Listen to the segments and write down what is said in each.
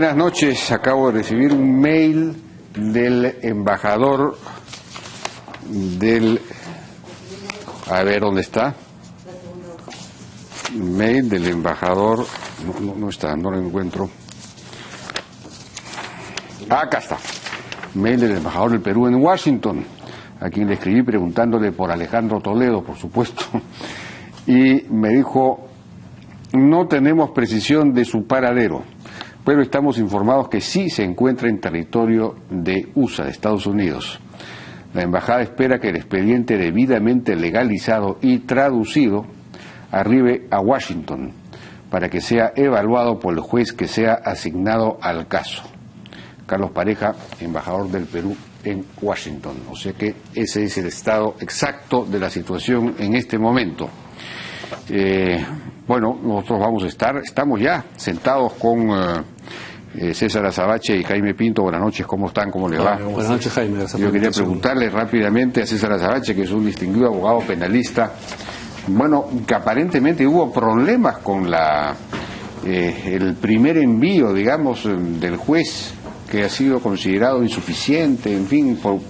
Buenas noches, acabo de recibir un mail del embajador del... A ver, ¿dónde está? Mail del embajador... No está, no lo encuentro. Acá está. Mail del embajador del Perú en Washington, a quien le escribí preguntándole por Alejandro Toledo, por supuesto. Y me dijo, no tenemos precisión de su paradero, pero estamos informados que sí se encuentra en territorio de USA, de Estados Unidos. La embajada espera que el expediente debidamente legalizado y traducido arribe a Washington para que sea evaluado por el juez que sea asignado al caso. Carlos Pareja, embajador del Perú en Washington. O sea que ese es el estado exacto de la situación en este momento. Bueno, nosotros estamos ya sentados con César Azabache y Jaime Pinto. Buenas noches, ¿cómo están? ¿Cómo le va? Buenas noches, Jaime. Yo quería preguntarle rápidamente a César Azabache, que es un distinguido abogado penalista, bueno, que aparentemente hubo problemas con el primer envío, digamos, del juez, que ha sido considerado insuficiente, en fin, por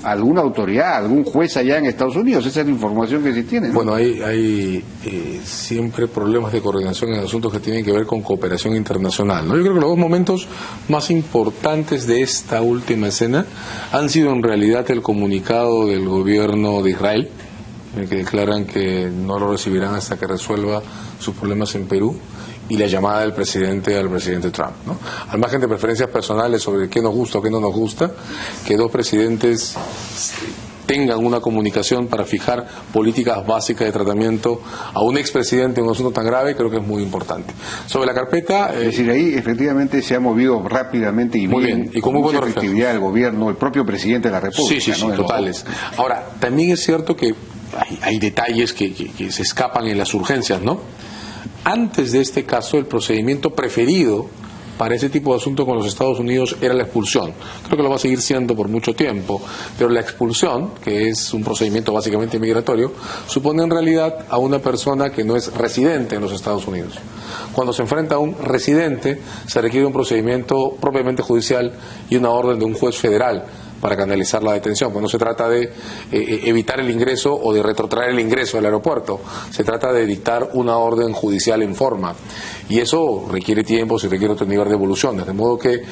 alguna autoridad, algún juez allá en Estados Unidos. Esa es la información que se tiene, ¿no? Bueno, hay siempre problemas de coordinación en asuntos que tienen que ver con cooperación internacional, ¿no? Yo creo que los dos momentos más importantes de esta última escena han sido en realidad el comunicado del gobierno de Israel, en el que declaran que no lo recibirán hasta que resuelva sus problemas en Perú, y la llamada del presidente al presidente Trump, ¿no? Al margen de preferencias personales sobre qué nos gusta o qué no nos gusta, que dos presidentes tengan una comunicación para fijar políticas básicas de tratamiento a un expresidente en un asunto tan grave, creo que es muy importante. Sobre la carpeta... es decir, ahí efectivamente se ha movido rápidamente y muy bien, y con muy buena efectividad del gobierno, el propio presidente de la República. Sí, ¿no? Totales. Ahora, también es cierto que hay detalles que se escapan en las urgencias, ¿no? Antes de este caso, el procedimiento preferido para ese tipo de asuntos con los Estados Unidos era la expulsión. Creo que lo va a seguir siendo por mucho tiempo, pero la expulsión, que es un procedimiento básicamente migratorio, supone en realidad a una persona que no es residente en los Estados Unidos. Cuando se enfrenta a un residente, se requiere un procedimiento propiamente judicial y una orden de un juez federal para canalizar la detención. Pues no se trata de evitar el ingreso o de retrotraer el ingreso al aeropuerto, se trata de dictar una orden judicial en forma, y eso requiere tiempo, se requiere otro nivel de evoluciones, de modo que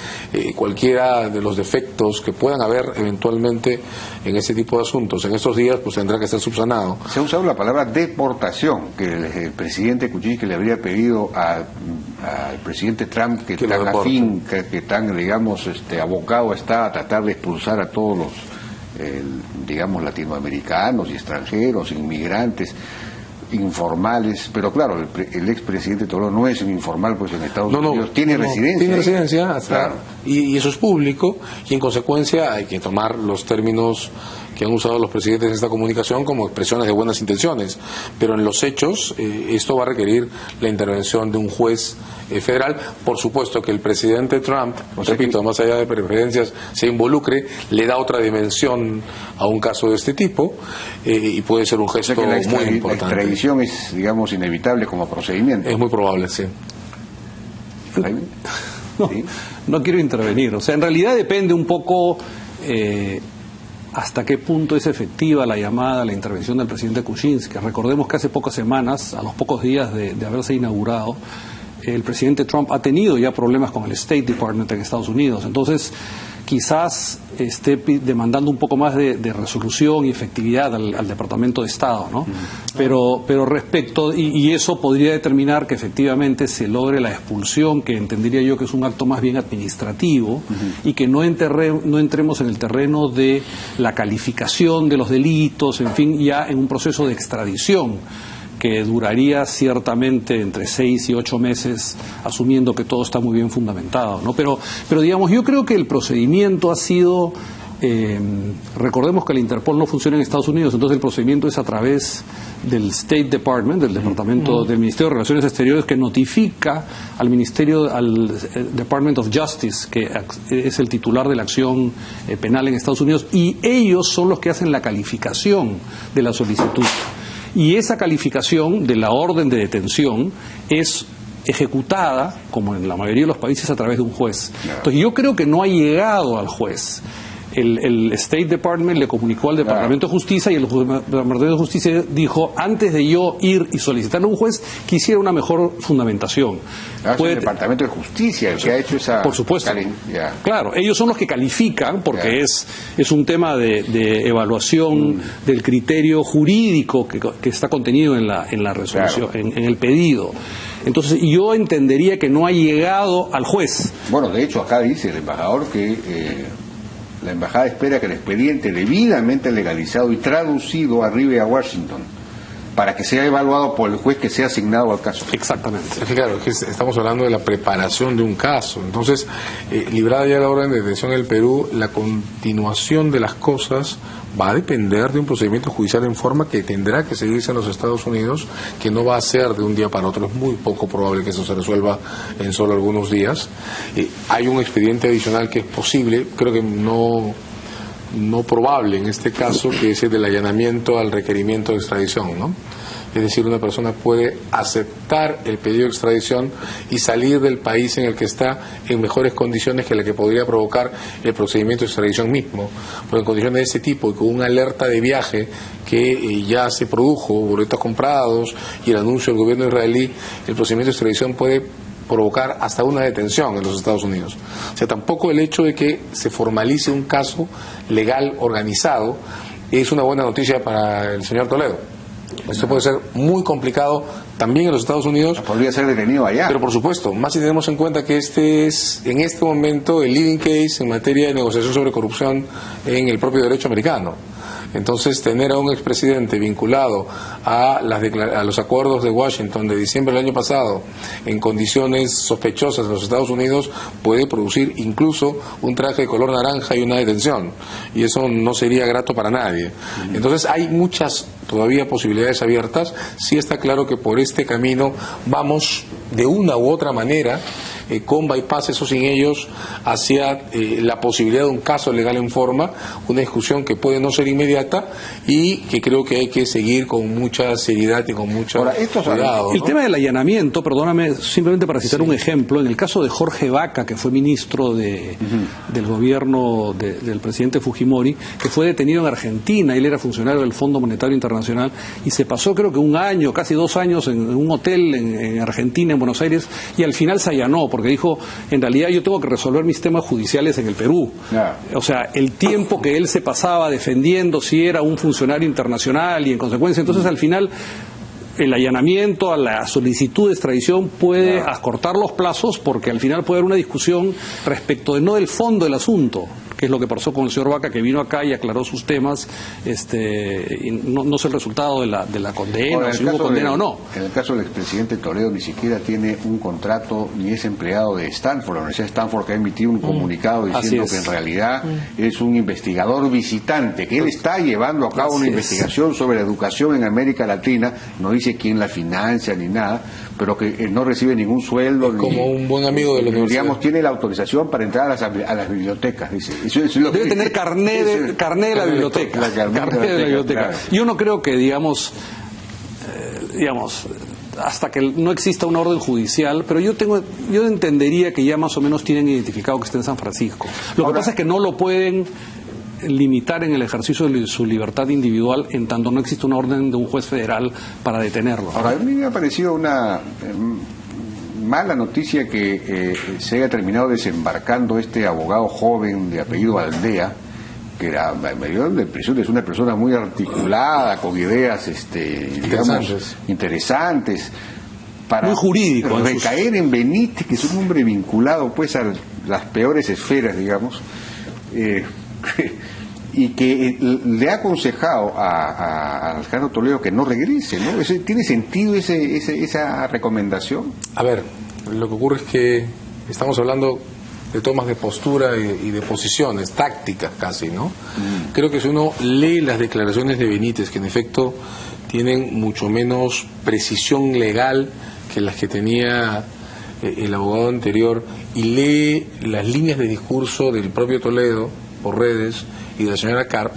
cualquiera de los defectos que puedan haber eventualmente en este tipo de asuntos en estos días, pues tendrá que ser subsanado. Se ha usado la palabra deportación, que el presidente Kuczynski le habría pedido al presidente Trump, que tan afín, que tan, digamos, abocado está a tratar de expulsar a todos los, digamos, latinoamericanos y extranjeros, inmigrantes, informales, pero claro, el expresidente Toledo no es un informal, pues en Estados Unidos tiene residencia. Tiene residencia, claro. Y eso es público, y en consecuencia hay que tomar los términos que han usado los presidentes en esta comunicación como expresiones de buenas intenciones, pero en los hechos esto va a requerir la intervención de un juez federal. Por supuesto que el presidente Trump, repito, más allá de preferencias, se involucre, le da otra dimensión a un caso de este tipo, y puede ser un gesto muy importante. La extradición es, digamos, inevitable como procedimiento. Es muy probable, sí. No quiero intervenir. O sea, en realidad depende un poco hasta qué punto es efectiva la llamada, la intervención del presidente Kuczynski. Recordemos que hace pocas semanas, a los pocos días de haberse inaugurado, el presidente Trump ha tenido ya problemas con el State Department en Estados Unidos. Entonces, quizás esté demandando un poco más de resolución y efectividad al Departamento de Estado, ¿no? Pero respecto, y eso podría determinar que efectivamente se logre la expulsión, que entendería yo que es un acto más bien administrativo, y que no entremos en el terreno de la calificación de los delitos, en fin, ya en un proceso de extradición que duraría ciertamente entre 6 y 8 meses, asumiendo que todo está muy bien fundamentado, ¿no? Pero digamos, yo creo que el procedimiento ha sido, recordemos que el Interpol no funciona en Estados Unidos, entonces el procedimiento es a través del State Department, del Departamento del Ministerio de Relaciones Exteriores, que notifica al Department of Justice, que es el titular de la acción penal en Estados Unidos, y ellos son los que hacen la calificación de la solicitud. Y esa calificación de la orden de detención es ejecutada, como en la mayoría de los países, a través de un juez. Entonces yo creo que no ha llegado al juez. El State Department le comunicó al Departamento de Justicia y el Departamento de Justicia dijo, antes de yo ir y solicitarle a un juez, quisiera una mejor fundamentación. Es el Departamento de Justicia el que ha hecho esa... Por supuesto. Claro, ellos son los que califican, porque es un tema de evaluación del criterio jurídico que está contenido en la resolución, en el pedido. Entonces yo entendería que no ha llegado al juez. Bueno, de hecho acá dice el embajador que... la embajada espera que el expediente debidamente legalizado y traducido arribe a Washington para que sea evaluado por el juez que sea asignado al caso. Exactamente. Es que claro, estamos hablando de la preparación de un caso. Entonces, librada ya la orden de detención en el Perú, la continuación de las cosas va a depender de un procedimiento judicial en forma que tendrá que seguirse en los Estados Unidos, que no va a ser de un día para otro. Es muy poco probable que eso se resuelva en solo algunos días. Hay un expediente adicional que es posible, creo que no probable en este caso, que es el del allanamiento al requerimiento de extradición, ¿no? Es decir, una persona puede aceptar el pedido de extradición y salir del país en el que está en mejores condiciones que la que podría provocar el procedimiento de extradición mismo. Pero en condiciones de ese tipo y con una alerta de viaje que ya se produjo, boletos comprados y el anuncio del gobierno israelí, el procedimiento de extradición puede provocar hasta una detención en los Estados Unidos. O sea, tampoco el hecho de que se formalice un caso legal organizado es una buena noticia para el señor Toledo. Esto puede ser muy complicado también en los Estados Unidos. Podría ser detenido allá. Pero por supuesto, más si tenemos en cuenta que este es en este momento el leading case en materia de negociación sobre corrupción en el propio derecho americano. Entonces, tener a un expresidente vinculado a los acuerdos de Washington de diciembre del año pasado en condiciones sospechosas en los Estados Unidos puede producir incluso un traje de color naranja y una detención. Y eso no sería grato para nadie. Entonces, hay muchas todavía posibilidades abiertas. Sí está claro que por este camino vamos de una u otra manera, con bypasses o sin ellos, hacia la posibilidad de un caso legal en forma, una discusión que puede no ser inmediata y que creo que hay que seguir con mucha seriedad y con mucho cuidado, ¿no? El tema del allanamiento, perdóname, simplemente para citar un ejemplo, en el caso de Jorge Vaca, que fue ministro del gobierno del presidente Fujimori, que fue detenido en Argentina, él era funcionario del Fondo Monetario Internacional, y se pasó creo que un año, casi 2 años, en un hotel en Argentina, en Buenos Aires, y al final se allanó, porque dijo, en realidad yo tengo que resolver mis temas judiciales en el Perú. O sea, el tiempo que él se pasaba defendiendo si era un funcionario internacional y en consecuencia, entonces al final el allanamiento a la solicitud de extradición puede acortar los plazos, porque al final puede haber una discusión respecto no del fondo del asunto, que es lo que pasó con el señor Vaca, que vino acá y aclaró sus temas, y no sé el resultado de la condena, si hubo condena o no. En el caso del expresidente Toledo ni siquiera tiene un contrato ni es empleado de Stanford, la Universidad de Stanford, que ha emitido un comunicado diciendo que en realidad es un investigador visitante, que él está llevando a cabo una investigación sobre la educación en América Latina, no dice quién la financia ni nada, pero que no recibe ningún sueldo. Como un buen amigo de la universidad. Digamos, tiene la autorización para entrar a las bibliotecas, dice. Debe tener carné de la biblioteca. Carné de la biblioteca. Claro. Yo no creo que, digamos, hasta que no exista una orden judicial, pero yo entendería que ya más o menos tienen identificado que está en San Francisco. Lo que pasa es que no lo pueden limitar en el ejercicio de su libertad individual en tanto no existe una orden de un juez federal para detenerlo. Ahora, a mí me ha parecido una mala noticia que se haya terminado desembarcando este abogado joven de apellido Aldea, que me dio la impresión de ser una persona muy articulada, con ideas interesantes, para muy jurídico, recaer en Benítez, que es un hombre vinculado pues a las peores esferas, digamos, y que le ha aconsejado a Alejandro Toledo que no regrese, ¿no? ¿Tiene sentido esa recomendación? A ver, lo que ocurre es que estamos hablando de tomas de postura y de posiciones, tácticas casi, ¿no? Creo que si uno lee las declaraciones de Benítez, que en efecto tienen mucho menos precisión legal que las que tenía el abogado anterior, y lee las líneas de discurso del propio Toledo por redes y de la señora Karp,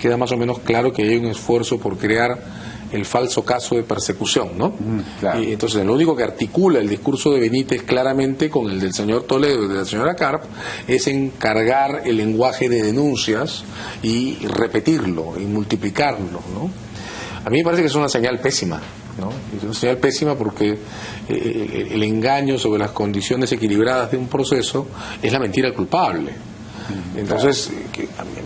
queda más o menos claro que hay un esfuerzo por crear el falso caso de persecución, ¿no? Claro. Y entonces lo único que articula el discurso de Benítez claramente con el del señor Toledo y de la señora Karp es encargar el lenguaje de denuncias y repetirlo y multiplicarlo, ¿no? A mí me parece que es una señal pésima, ¿no? Es una señal pésima porque el engaño sobre las condiciones equilibradas de un proceso es la mentira culpable. Entonces,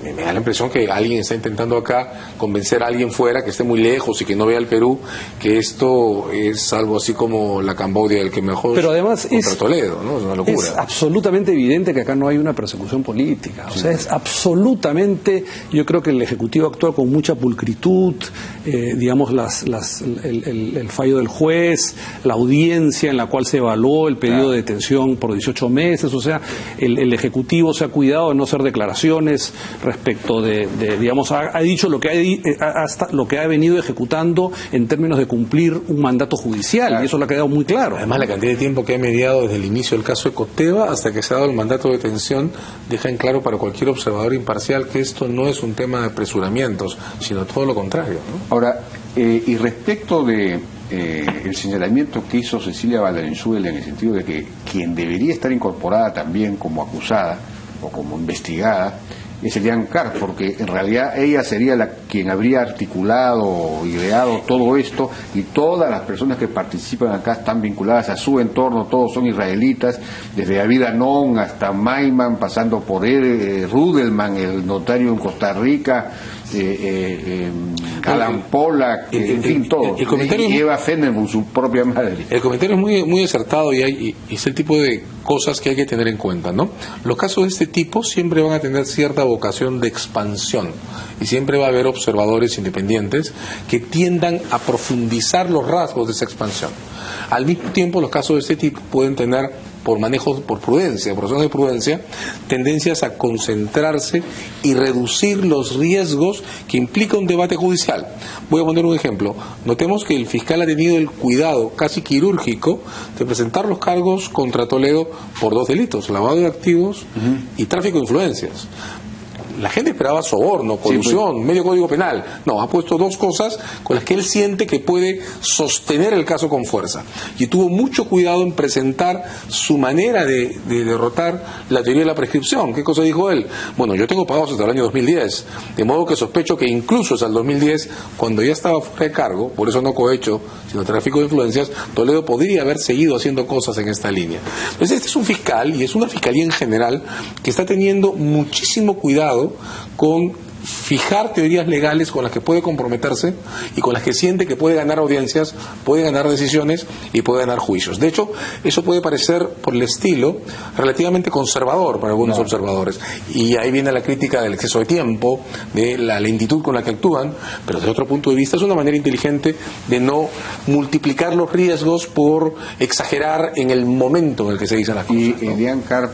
me da la impresión que alguien está intentando acá convencer a alguien fuera que esté muy lejos y que no vea el Perú, que esto es algo así como la Camboya del que mejor pero además contra Toledo, ¿no? Es una locura. Es absolutamente evidente que acá no hay una persecución política. O sea, es absolutamente, yo creo que el Ejecutivo actúa con mucha pulcritud, digamos, el fallo del juez, la audiencia en la cual se evaluó el pedido de detención por 18 meses, o sea, el Ejecutivo se ha cuidado de no hacer declaraciones respecto digamos, ha dicho lo que hasta lo que ha venido ejecutando en términos de cumplir un mandato judicial, y eso le ha quedado muy claro. Además, la cantidad de tiempo que ha mediado desde el inicio del caso de Coteva hasta que se ha dado el mandato de detención deja en claro para cualquier observador imparcial que esto no es un tema de apresuramientos, sino todo lo contrario, ¿no? Ahora, y respecto de el señalamiento que hizo Cecilia Valenzuela en el sentido de que quien debería estar incorporada también como acusada o como investigada es Elian Karp, porque en realidad ella sería quien habría articulado o ideado todo esto, y todas las personas que participan acá están vinculadas a su entorno, todos son israelitas, desde David Anon hasta Maiman, pasando por Rudelman, el notario en Costa Rica, Alan Pollack, en fin, todos, y Eva Fenneman, su propia madre. El comentario es muy, muy acertado y es el tipo de cosas que hay que tener en cuenta, ¿no? Los casos de este tipo siempre van a tener cierta vocación de expansión y siempre va a haber observadores independientes que tiendan a profundizar los rasgos de esa expansión. Al mismo tiempo, los casos de este tipo pueden tener, por prudencia, por razones de prudencia, tendencias a concentrarse y reducir los riesgos que implica un debate judicial. Voy a poner un ejemplo. Notemos que el fiscal ha tenido el cuidado casi quirúrgico de presentar los cargos contra Toledo por 2 delitos, lavado de activos y tráfico de influencias. La gente esperaba soborno, colusión, medio código penal. No, ha puesto 2 cosas con las que él siente que puede sostener el caso con fuerza. Y tuvo mucho cuidado en presentar su manera de derrotar la teoría de la prescripción. ¿Qué cosa dijo él? Bueno, yo tengo pagos hasta el año 2010, de modo que sospecho que incluso hasta el 2010, cuando ya estaba fuera de cargo, por eso no cohecho, sino tráfico de influencias, Toledo podría haber seguido haciendo cosas en esta línea. Entonces, este es un fiscal, y es una fiscalía en general, que está teniendo muchísimo cuidado con fijar teorías legales con las que puede comprometerse y con las que siente que puede ganar audiencias, puede ganar decisiones y puede ganar juicios. De hecho, eso puede parecer, por el estilo, relativamente conservador para algunos observadores. Y ahí viene la crítica del exceso de tiempo, de la lentitud con la que actúan, pero desde otro punto de vista es una manera inteligente de no multiplicar los riesgos por exagerar en el momento en el que se dicen las cosas. Y Elian Karp,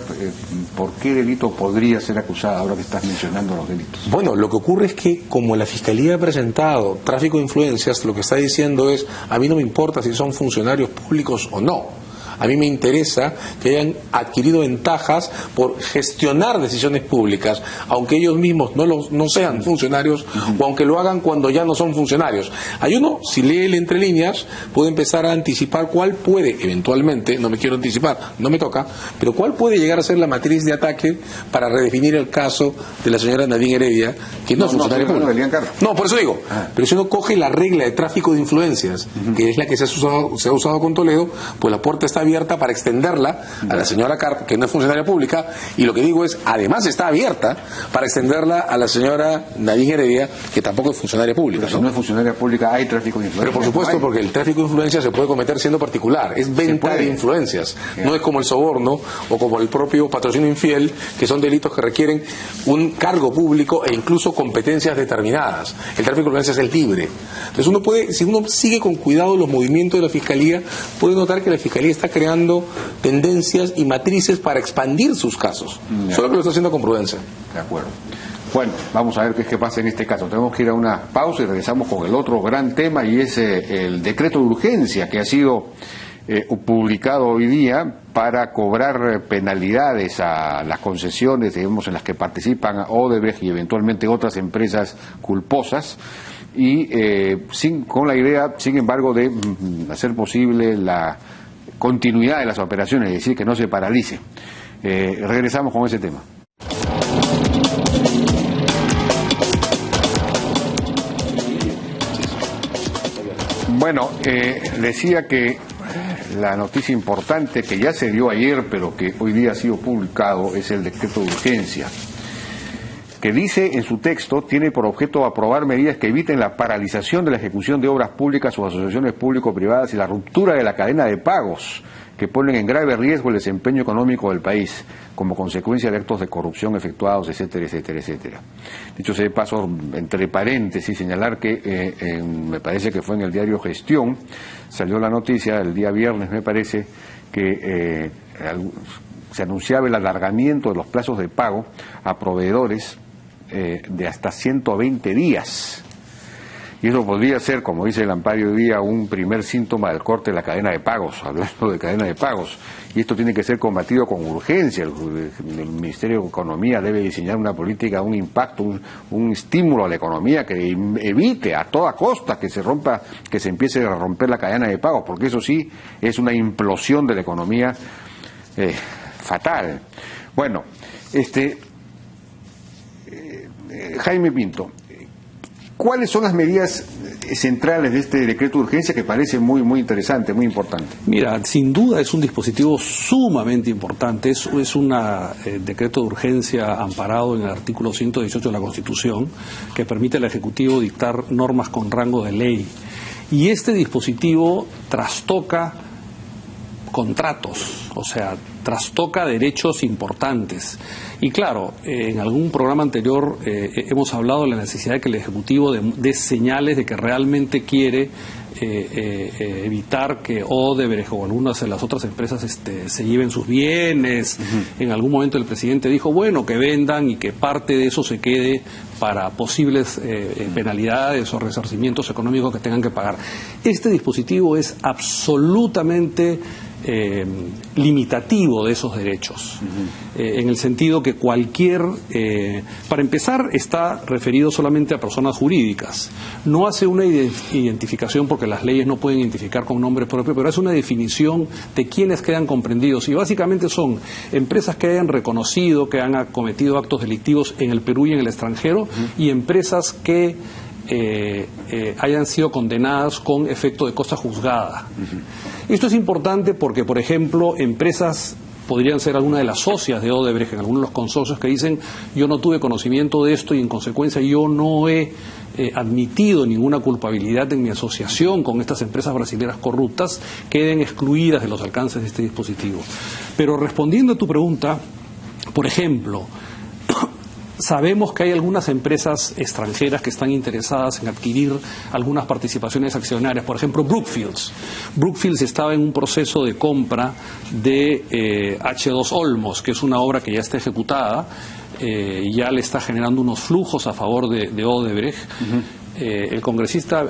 ¿por qué delito podría ser acusada ahora que estás mencionando los delitos? Bueno, lo que ocurre es que, como la Fiscalía ha presentado tráfico de influencias, lo que está diciendo es, a mí no me importa si son funcionarios públicos o no. A mí me interesa que hayan adquirido ventajas por gestionar decisiones públicas, aunque ellos mismos no sean funcionarios o aunque lo hagan cuando ya no son funcionarios. Hay uno, si lee el entre líneas, puede empezar a anticipar cuál puede, eventualmente, no me quiero anticipar, no me toca, pero cuál puede llegar a ser la matriz de ataque para redefinir el caso de la señora Nadine Heredia, que no es funcionaria pública. No, por eso digo, pero si uno coge la regla de tráfico de influencias, que es la que se ha usado con Toledo, pues la puerta está abierta para extenderla a la señora Karp, que no es funcionaria pública, y lo que digo es, además está abierta para extenderla a la señora Nadine Heredia, que tampoco es funcionaria pública. Pero si no es funcionaria pública, hay tráfico de influencias. Pero por supuesto, porque el tráfico de influencias se puede cometer siendo particular, es venta de influencias, no es como el soborno o como el propio patrocinio infiel, que son delitos que requieren un cargo público e incluso competencias determinadas. El tráfico de influencias es libre. Entonces uno puede, si uno sigue con cuidado los movimientos de la Fiscalía, puede notar que la Fiscalía está creando tendencias y matrices para expandir sus casos. Solo que lo está haciendo con prudencia. De acuerdo. Bueno, vamos a ver qué es que pasa en este caso. Tenemos que ir a una pausa y regresamos con el otro gran tema, y es el decreto de urgencia que ha sido publicado hoy día para cobrar penalidades a las concesiones, digamos, en las que participan Odebrecht y eventualmente otras empresas culposas. y con la idea, sin embargo, de hacer posible la continuidad de las operaciones, es decir, que no se paralice. Regresamos con ese tema. Bueno, decía que la noticia importante que ya se dio ayer, pero que hoy día ha sido publicado, es el decreto de urgencia, que dice en su texto, tiene por objeto aprobar medidas que eviten la paralización de la ejecución de obras públicas o asociaciones público-privadas y la ruptura de la cadena de pagos que ponen en grave riesgo el desempeño económico del país como consecuencia de actos de corrupción efectuados, etcétera, etcétera, etcétera. Dicho sea de paso, entre paréntesis, señalar que me parece que fue en el diario Gestión, salió la noticia el día viernes, me parece, que se anunciaba el alargamiento de los plazos de pago a proveedores de hasta 120 días. Y eso podría ser, como dice el amparo hoy día, un primer síntoma del corte de la cadena de pagos, hablando de cadena de pagos. Y esto tiene que ser combatido con urgencia. El Ministerio de Economía debe diseñar una política, un impacto, un estímulo a la economía que evite a toda costa que se empiece a romper la cadena de pagos, porque eso sí es una implosión de la economía fatal. Bueno, Jaime Pinto, ¿cuáles son las medidas centrales de este decreto de urgencia que parece muy, muy interesante, muy importante? Mira, sin duda es un dispositivo sumamente importante. Es un decreto de urgencia amparado en el artículo 118 de la Constitución que permite al Ejecutivo dictar normas con rango de ley. Y este dispositivo trastoca contratos, o sea, trastoca derechos importantes. Y claro, en algún programa anterior hemos hablado de la necesidad de que el Ejecutivo dé señales de que realmente quiere evitar que Odebrecht o algunas de las otras empresas se lleven sus bienes. En algún momento el presidente dijo, bueno, que vendan y que parte de eso se quede para posibles penalidades o resarcimientos económicos que tengan que pagar. Este dispositivo es absolutamente limitativo de esos derechos, en el sentido que para empezar, está referido solamente a personas jurídicas. No hace una identificación, porque las leyes no pueden identificar con nombre propio, pero hace una definición de quiénes quedan comprendidos, y básicamente son empresas que hayan reconocido que han cometido actos delictivos en el Perú y en el extranjero, y empresas que hayan sido condenadas con efecto de cosa juzgada. Esto es importante porque, por ejemplo, empresas podrían ser alguna de las socias de Odebrecht en algunos de los consorcios que dicen, yo no tuve conocimiento de esto y en consecuencia yo no he admitido ninguna culpabilidad en mi asociación con estas empresas brasileñas corruptas, queden excluidas de los alcances de este dispositivo. Pero respondiendo a tu pregunta, por ejemplo, sabemos que hay algunas empresas extranjeras que están interesadas en adquirir algunas participaciones accionarias. Por ejemplo, Brookfields. Brookfields estaba en un proceso de compra de H2 Olmos, que es una obra que ya está ejecutada, ya le está generando unos flujos a favor de Odebrecht. El congresista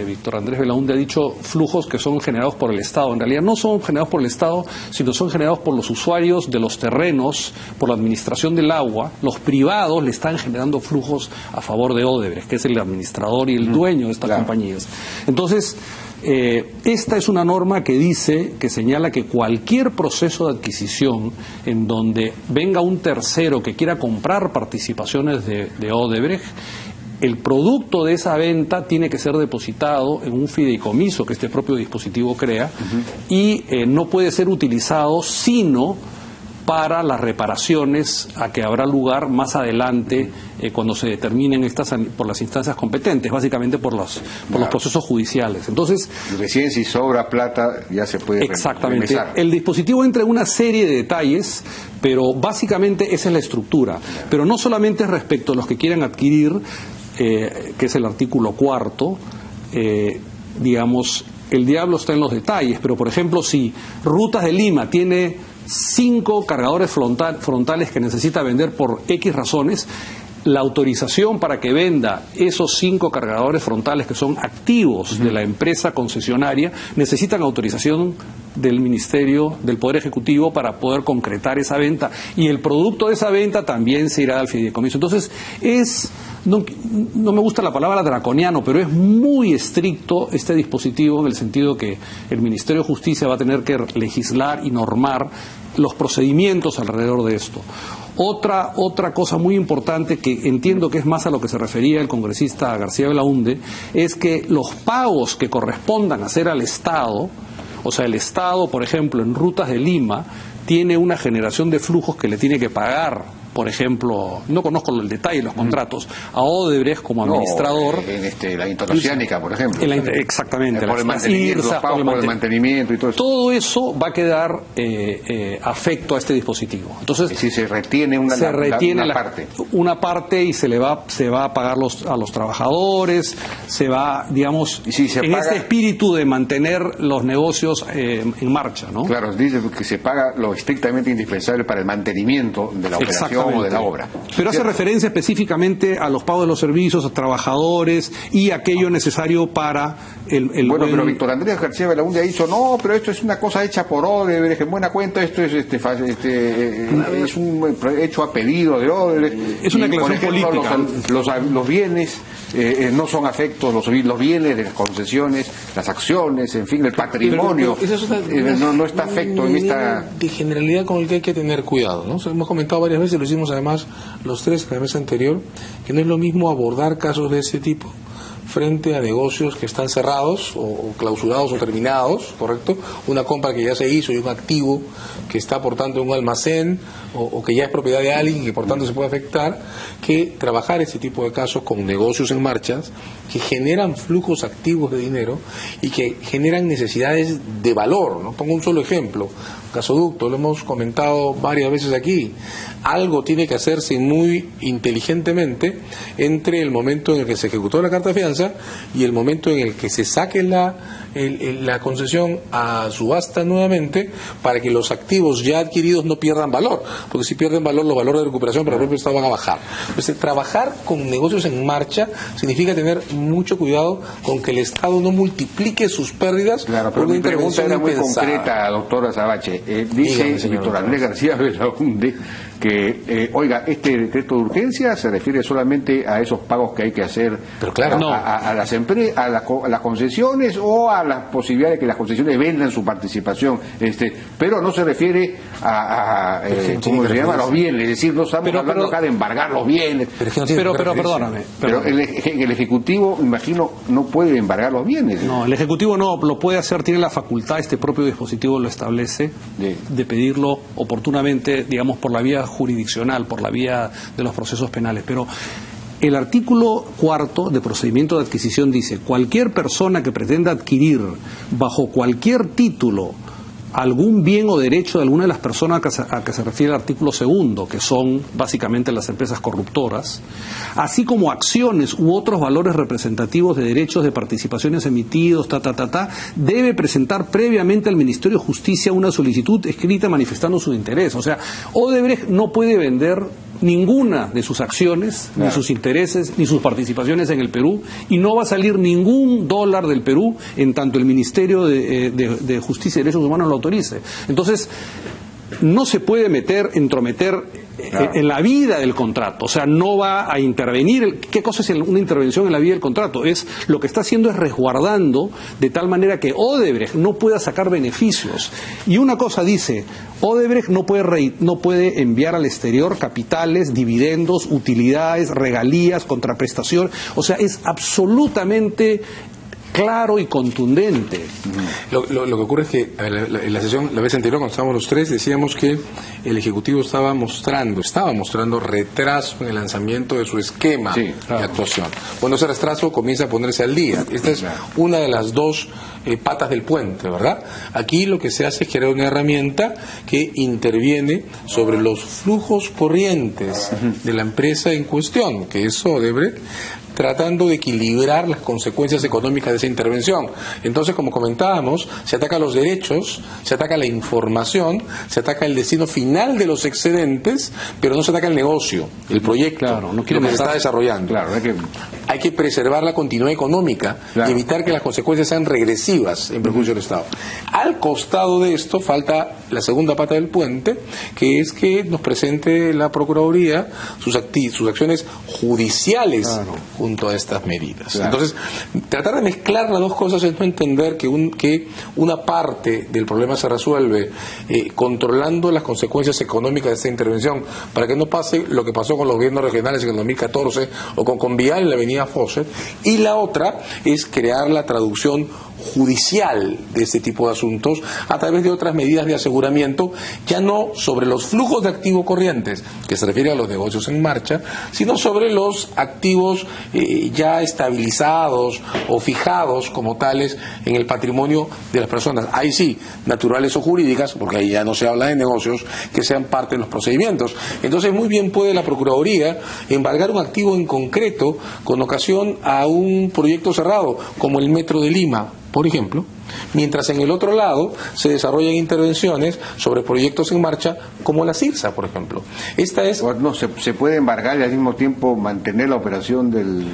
Víctor Andrés Belaúnde ha dicho flujos que son generados por el Estado. En realidad no son generados por el Estado, sino son generados por los usuarios de los terrenos, por la administración del agua. Los privados le están generando flujos a favor de Odebrecht, que es el administrador y el dueño de estas compañías. Entonces, esta es una norma que señala que cualquier proceso de adquisición en donde venga un tercero que quiera comprar participaciones de Odebrecht, el producto de esa venta tiene que ser depositado en un fideicomiso que este propio dispositivo crea y no puede ser utilizado sino para las reparaciones a que habrá lugar más adelante cuando se determinen estas por las instancias competentes, básicamente por los procesos judiciales. Entonces, recién si sobra plata ya se puede exactamente remesar. El dispositivo entra en una serie de detalles, pero básicamente esa es la estructura. Pero no solamente respecto a los que quieran adquirir, que es el artículo 4, digamos, el diablo está en los detalles, pero por ejemplo, si Rutas de Lima tiene 5 cargadores frontales que necesita vender por X razones, la autorización para que venda esos 5 cargadores frontales que son activos de la empresa concesionaria, necesitan autorización del Ministerio del Poder Ejecutivo para poder concretar esa venta, y el producto de esa venta también se irá al fideicomiso. Entonces no me gusta la palabra draconiano, pero es muy estricto este dispositivo, en el sentido que el Ministerio de Justicia va a tener que legislar y normar los procedimientos alrededor de esto. Otra cosa muy importante, que entiendo que es más a lo que se refería el congresista García Belaúnde, es que los pagos que correspondan hacer al Estado, o sea, el Estado, por ejemplo, en Rutas de Lima, tiene una generación de flujos que le tiene que pagar, por ejemplo, no conozco el detalle de los contratos, a Odebrecht como administrador. En la interoceánica, por ejemplo. Exactamente. Por el mantenimiento, los pagos por el mantenimiento y todo eso. Todo eso va a quedar afecto a este dispositivo. Entonces, si se retiene una parte. Una parte, y se va a pagar a los trabajadores, se va, digamos, y si se en paga, este espíritu de mantener los negocios en marcha, ¿no? Claro, dice que se paga lo estrictamente indispensable para el mantenimiento de la operación o de la obra. Pero hace referencia específicamente a los pagos de los servicios, a trabajadores y aquello necesario para Bueno, pero Víctor Andrés García Belaúnde ha dicho, no, pero esto es una cosa hecha por Odebrecht, en buena cuenta esto es es un hecho a pedido de Odebrecht. Es una declaración política. Los bienes no son afectos, los bienes de las concesiones, las acciones, en fin, el patrimonio, no está afecto en esta... de generalidad con el que hay que tener cuidado, ¿no? Hemos comentado varias veces, lo hicimos además los tres en la mesa anterior, que no es lo mismo abordar casos de ese tipo frente a negocios que están cerrados o clausurados o terminados, ¿correcto? Una compra que ya se hizo y un activo que está por tanto en un almacén o que ya es propiedad de alguien y que por tanto se puede afectar, que trabajar este tipo de casos con negocios en marcha que generan flujos activos de dinero y que generan necesidades de valor, ¿no? Pongo un solo ejemplo, gasoducto, lo hemos comentado varias veces aquí. Algo tiene que hacerse muy inteligentemente entre el momento en el que se ejecutó la carta de fianza y el momento en el que se saque la concesión a subasta nuevamente, para que los activos ya adquiridos no pierdan valor, porque si pierden valor, los valores de recuperación para el propio Estado van a bajar. Entonces, trabajar con negocios en marcha significa tener mucho cuidado con que el Estado no multiplique sus pérdidas. Claro, pero mi pregunta era muy concreta, doctora Sabache. Dice Víctor Andrés García Belaúnde que, oiga, este decreto de urgencia se refiere solamente a esos pagos que hay que hacer, pero claro, a las empresas, a las concesiones, o a las posibilidades de que las concesiones vendan su participación, pero no se refiere a ¿cómo se llama? A los bienes, es decir, no estamos hablando acá de embargar los bienes. Pero perdóname. Pero el Ejecutivo, imagino, no puede embargar los bienes. No, el Ejecutivo no lo puede hacer, tiene la facultad, este propio dispositivo lo establece, de pedirlo oportunamente, digamos, por la vía jurisdiccional, por la vía de los procesos penales. Pero el artículo 4 de procedimiento de adquisición dice: cualquier persona que pretenda adquirir bajo cualquier título algún bien o derecho de alguna de las personas a que se refiere el artículo 2, que son básicamente las empresas corruptoras, así como acciones u otros valores representativos de derechos de participaciones emitidos, debe presentar previamente al Ministerio de Justicia una solicitud escrita manifestando su interés. O sea, Odebrecht no puede vender ninguna de sus acciones, ni sus intereses, ni sus participaciones en el Perú, y no va a salir ningún dólar del Perú en tanto el Ministerio de Justicia y Derechos Humanos lo autorice. Entonces, no se puede entrometer en la vida del contrato, o sea, no va a intervenir. ¿Qué cosa es una intervención en la vida del contrato? Lo que está haciendo es resguardando de tal manera que Odebrecht no pueda sacar beneficios. Y una cosa dice: Odebrecht no puede enviar al exterior capitales, dividendos, utilidades, regalías, contraprestación. O sea, es absolutamente claro y contundente. Lo que ocurre es que en la sesión, la vez anterior, cuando estábamos los tres, decíamos que el Ejecutivo estaba mostrando retraso en el lanzamiento de su esquema de actuación. Cuando ese retraso comienza a ponerse al día. Esta es una de las dos patas del puente, ¿verdad? Aquí lo que se hace es crear una herramienta que interviene sobre los flujos corrientes de la empresa en cuestión, que es Odebrecht, tratando de equilibrar las consecuencias económicas de esa intervención. Entonces, como comentábamos, se ataca los derechos, se ataca la información, se ataca el destino final de los excedentes, pero no se ataca el negocio, el proyecto, claro, no lo que se está desarrollando. Claro, hay que preservar la continuidad económica, claro, y evitar que las consecuencias sean regresivas en perjuicio del Estado. Al costado de esto falta la segunda pata del puente, que es que nos presente la Procuraduría sus acciones judiciales, claro, junto a estas medidas. Claro. Entonces, tratar de mezclar las dos cosas es no entender que una parte del problema se resuelve controlando las consecuencias económicas de esta intervención, para que no pase lo que pasó con los gobiernos regionales en el 2014 o con Convial en la avenida Fawcett, y la otra es crear la traducción judicial de este tipo de asuntos a través de otras medidas de aseguramiento, ya no sobre los flujos de activos corrientes, que se refiere a los negocios en marcha, sino sobre los activos ya estabilizados o fijados como tales en el patrimonio de las personas. Ahí sí, naturales o jurídicas, porque ahí ya no se habla de negocios, que sean parte de los procedimientos. Entonces, muy bien puede la Procuraduría embargar un activo en concreto con ocasión a un proyecto cerrado, como el Metro de Lima, por ejemplo, mientras en el otro lado se desarrollan intervenciones sobre proyectos en marcha como la CIRSA, por ejemplo. Esta es... No, se puede embargar y al mismo tiempo mantener la operación del...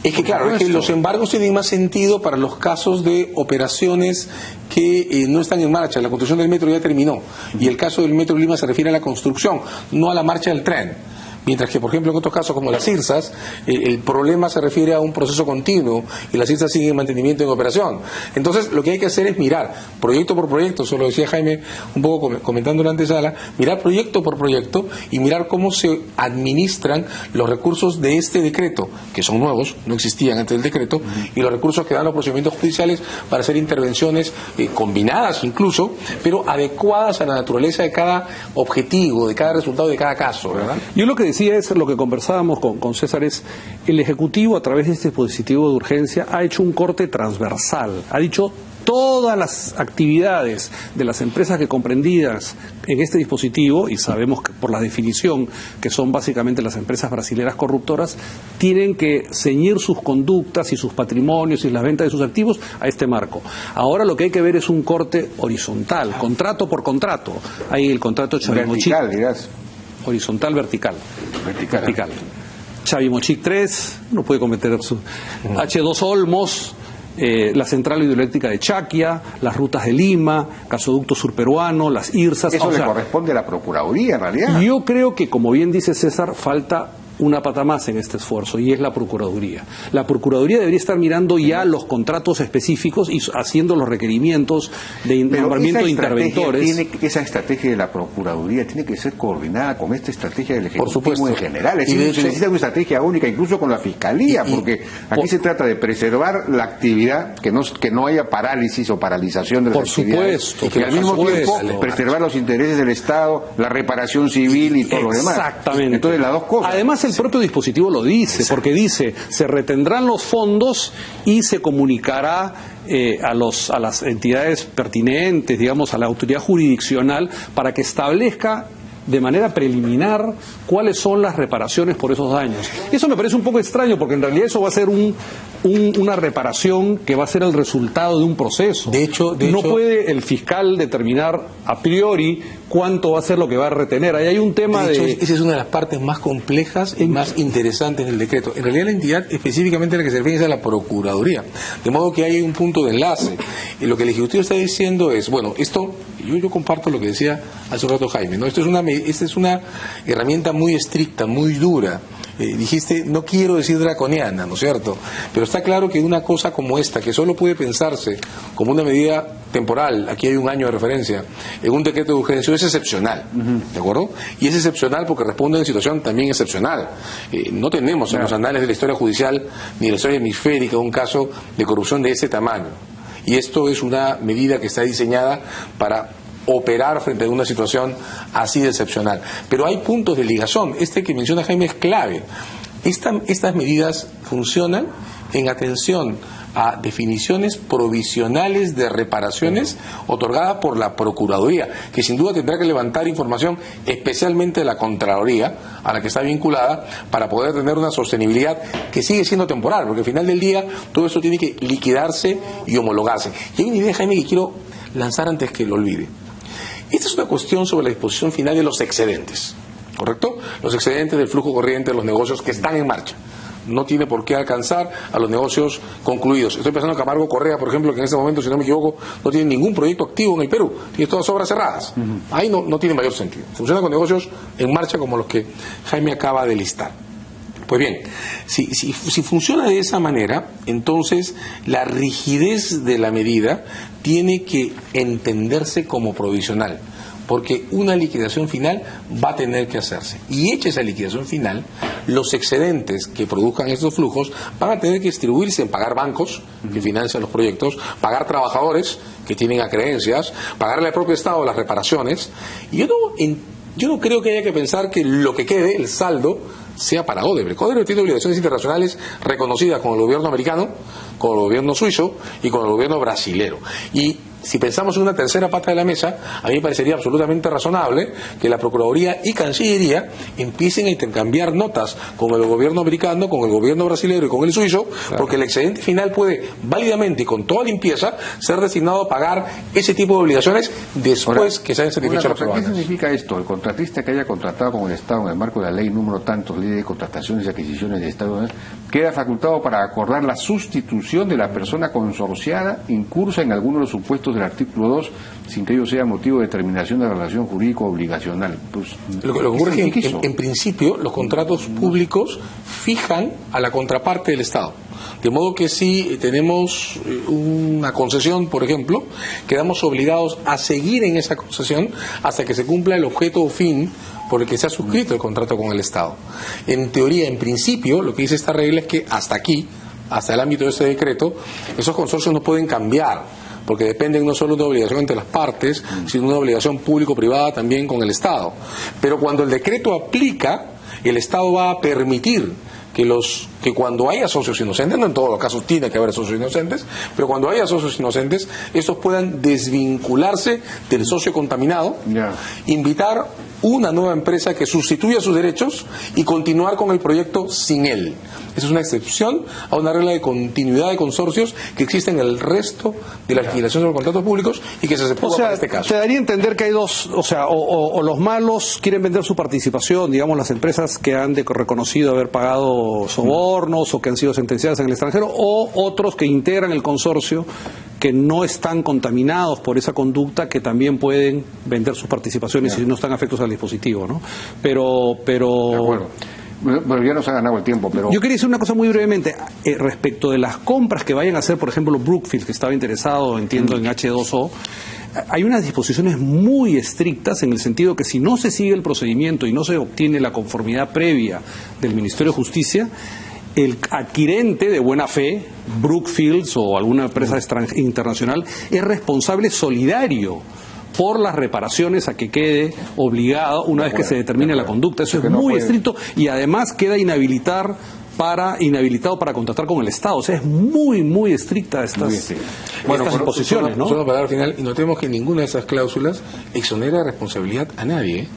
Es que claro, es que los embargos tienen más sentido para los casos de operaciones que no están en marcha. La construcción del metro ya terminó, y el caso del Metro de Lima se refiere a la construcción, no a la marcha del tren. Mientras que, por ejemplo, en otros casos como las CIRSAs, el problema se refiere a un proceso continuo y las CIRSAs siguen en mantenimiento en operación. Entonces, lo que hay que hacer es mirar proyecto por proyecto, eso lo decía Jaime un poco comentando en la antesala, mirar proyecto por proyecto y mirar cómo se administran los recursos de este decreto, que son nuevos, no existían antes del decreto, y los recursos que dan los procedimientos judiciales para hacer intervenciones combinadas incluso, pero adecuadas a la naturaleza de cada objetivo, de cada resultado, de cada caso, ¿verdad? Yo lo que decía es, lo que conversábamos con César, es el Ejecutivo a través de este dispositivo de urgencia ha hecho un corte transversal, ha dicho todas las actividades de las empresas que comprendidas en este dispositivo, y sabemos que por la definición que son básicamente las empresas brasileras corruptoras, tienen que ceñir sus conductas y sus patrimonios y las ventas de sus activos a este marco. Ahora lo que hay que ver es un corte horizontal, contrato por contrato. Hay el contrato Chavimochic. Vertical, dirás. Horizontal, vertical. Chavimochic 3, no puede cometer su... H2 Olmos, la central hidroeléctrica de Chaquia, las rutas de Lima, gasoducto surperuano, las IRSAs. Eso le corresponde a la Procuraduría, en realidad. Yo creo que, como bien dice César, falta una pata más en este esfuerzo, y es la Procuraduría. La Procuraduría debería estar mirando ya los contratos específicos y haciendo los requerimientos de nombramiento de interventores. Esa estrategia de la Procuraduría tiene que ser coordinada con esta estrategia del Ejecutivo, por supuesto, en general. Es decir, se necesita una estrategia única, incluso con la Fiscalía, porque aquí se trata de preservar la actividad, que no haya parálisis o paralización de las actividades. Supuesto, y que al mismo tiempo preservar los intereses del Estado, la reparación civil y todo lo demás. Exactamente. Entonces, las dos cosas. Además, el propio dispositivo lo dice, porque dice, se retendrán los fondos y se comunicará a las entidades pertinentes, digamos, a la autoridad jurisdiccional, para que establezca de manera preliminar cuáles son las reparaciones por esos daños. Y eso me parece un poco extraño, porque en realidad eso va a ser una reparación que va a ser el resultado de un proceso. De hecho, no puede el fiscal determinar a priori cuánto va a ser lo que va a retener. Ahí hay un tema de hecho, esa es una de las partes más complejas y más interesantes del decreto. En realidad, la entidad específicamente a la que se refiere es a la Procuraduría. De modo que hay un punto de enlace. Y lo que el Ejecutivo está diciendo es, bueno, esto... Yo comparto lo que decía hace un rato Jaime, ¿no? Esta es una herramienta muy estricta, muy dura. Dijiste, no quiero decir draconiana, ¿no es cierto? Pero está claro que una cosa como esta, que solo puede pensarse como una medida temporal, aquí hay un año de referencia, en un decreto de urgencia, es excepcional, ¿de acuerdo? Y es excepcional porque responde a una situación también excepcional. No tenemos en los anales de la historia judicial ni de la historia hemisférica un caso de corrupción de ese tamaño. Y esto es una medida que está diseñada para operar frente a una situación así de excepcional. Pero hay puntos de ligazón. Este que menciona Jaime es clave. Estas medidas funcionan en atención a definiciones provisionales de reparaciones otorgadas por la Procuraduría, que sin duda tendrá que levantar información especialmente de la Contraloría, a la que está vinculada, para poder tener una sostenibilidad que sigue siendo temporal, porque al final del día todo eso tiene que liquidarse y homologarse. Y hay una idea, Jaime, que quiero lanzar antes que lo olvide. Esta es una cuestión sobre la disposición final de los excedentes, ¿correcto? Los excedentes del flujo corriente de los negocios que están en marcha. No tiene por qué alcanzar a los negocios concluidos. Estoy pensando en Camargo Correa, por ejemplo, que en este momento, si no me equivoco, no tiene ningún proyecto activo en el Perú. Tiene todas obras cerradas. Ahí no tiene mayor sentido. Funciona con negocios en marcha como los que Jaime acaba de listar. Pues bien, si funciona de esa manera, entonces la rigidez de la medida tiene que entenderse como provisional, porque una liquidación final va a tener que hacerse. Y hecha esa liquidación final, los excedentes que produzcan estos flujos van a tener que distribuirse en pagar bancos que financian los proyectos, pagar trabajadores que tienen acreencias, pagarle al propio Estado las reparaciones. Y yo no creo que haya que pensar que lo que quede, el saldo, sea para Odebrecht. Odebrecht tiene obligaciones internacionales reconocidas con el gobierno americano, con el gobierno suizo y con el gobierno brasilero. Y si pensamos en una tercera pata de la mesa, a mí me parecería absolutamente razonable que la Procuraduría y Cancillería empiecen a intercambiar notas con el gobierno americano, con el gobierno brasileño y con el suizo, claro, porque el excedente final puede válidamente y con toda limpieza ser destinado a pagar ese tipo de obligaciones después que se hayan satisfecho las ¿Qué significa esto? El contratista que haya contratado con el Estado en el marco de la ley número tantos, ley de contrataciones y adquisiciones de Estado, queda facultado para acordar la sustitución de la persona consorciada incursa en alguno de los supuestos del artículo 2 sin que ello sea motivo de determinación de la relación jurídico obligacional. Pues, lo que ocurre es que en principio los contratos públicos fijan a la contraparte del Estado. De modo que si tenemos una concesión, por ejemplo, quedamos obligados a seguir en esa concesión hasta que se cumpla el objeto o fin por el que se ha suscrito el contrato con el Estado. En teoría, en principio, lo que dice esta regla es que hasta aquí, hasta el ámbito de este decreto, esos consorcios no pueden cambiar, porque dependen no solo de una obligación entre las partes, sino de una obligación público-privada también con el Estado. Pero cuando el decreto aplica, el Estado va a permitir que cuando haya socios inocentes, no en todos los casos tiene que haber socios inocentes, pero cuando haya socios inocentes, estos puedan desvincularse del socio contaminado, invitar una nueva empresa que sustituya sus derechos y continuar con el proyecto sin él. Esa es una excepción a una regla de continuidad de consorcios que existe en el resto de la legislación sobre contratos públicos y que se aceptó para este caso. Te daría a entender que hay dos, o los malos quieren vender su participación, digamos las empresas que han reconocido haber pagado sobornos o que han sido sentenciadas en el extranjero, o otros que integran el consorcio que no están contaminados por esa conducta, que también pueden vender sus participaciones y no están afectos al dispositivo, ¿no? Pero de acuerdo. Bueno, ya nos ha ganado el tiempo, pero... Yo quería decir una cosa muy brevemente respecto de las compras que vayan a hacer, por ejemplo, Brookfield, que estaba interesado, entiendo, en H2O. Hay unas disposiciones muy estrictas en el sentido que si no se sigue el procedimiento y no se obtiene la conformidad previa del Ministerio de Justicia, el adquirente de buena fe, Brookfield o alguna empresa internacional, es responsable solidario por las reparaciones a que quede obligado una vez que se determine la conducta. Eso es muy estricto y además queda inhabilitado para contratar con el Estado. O sea, es muy estricta estas disposiciones, ¿no? Solo para dar al final, y notemos que ninguna de esas cláusulas exonera responsabilidad a nadie.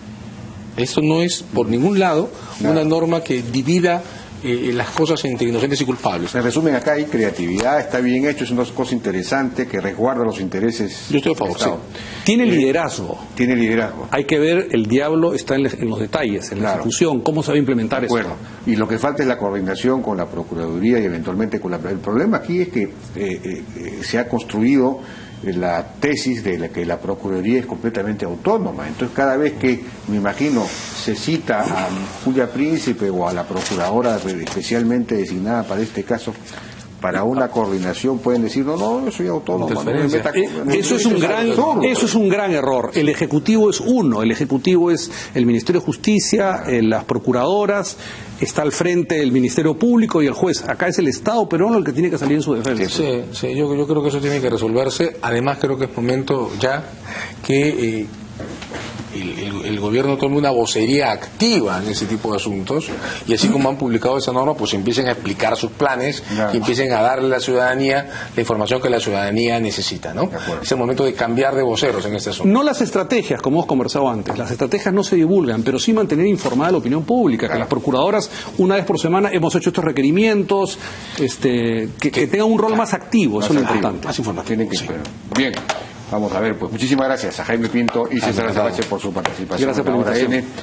Eso no es por ningún lado una norma que divida las cosas entre inocentes y culpables. En resumen, acá hay creatividad, está bien hecho, es una cosa interesante que resguarda los intereses. Yo estoy a favor, sí. Tiene liderazgo. Tiene liderazgo. Hay que ver, el diablo está en los detalles, en la ejecución, cómo se va a implementar eso. Y lo que falta es la coordinación con la Procuraduría y eventualmente con la... El problema aquí es que se ha construido la tesis de que la Procuraduría es completamente autónoma. Entonces, cada vez que, me imagino, se cita a Julia Príncipe o a la Procuradora especialmente designada para este caso, para una coordinación, pueden decir, no, yo soy autónoma. Eso es un gran error. El Ejecutivo es uno. El Ejecutivo es el Ministerio de Justicia, las Procuradoras, está al frente el Ministerio Público y el juez. Acá es el Estado peruano el que tiene que salir en su defensa. Sí, yo creo que eso tiene que resolverse. Además, creo que es momento ya que el gobierno tome una vocería activa en ese tipo de asuntos, y así como han publicado esa norma, pues empiecen a explicar sus planes, Claro. y empiecen a darle a la ciudadanía la información que la ciudadanía necesita, ¿no? Es el momento de cambiar de voceros en este asunto. No las estrategias, como hemos conversado antes, las estrategias no se divulgan, pero sí mantener informada la opinión pública, que las procuradoras una vez por semana hemos hecho estos requerimientos, que tengan un rol más activo, eso es lo importante. Más informativo. Tienen que esperar. Bien, vamos a ver, pues muchísimas gracias a Jaime Pinto y César Azabache por su participación. Gracias por la en la hora invitación. N.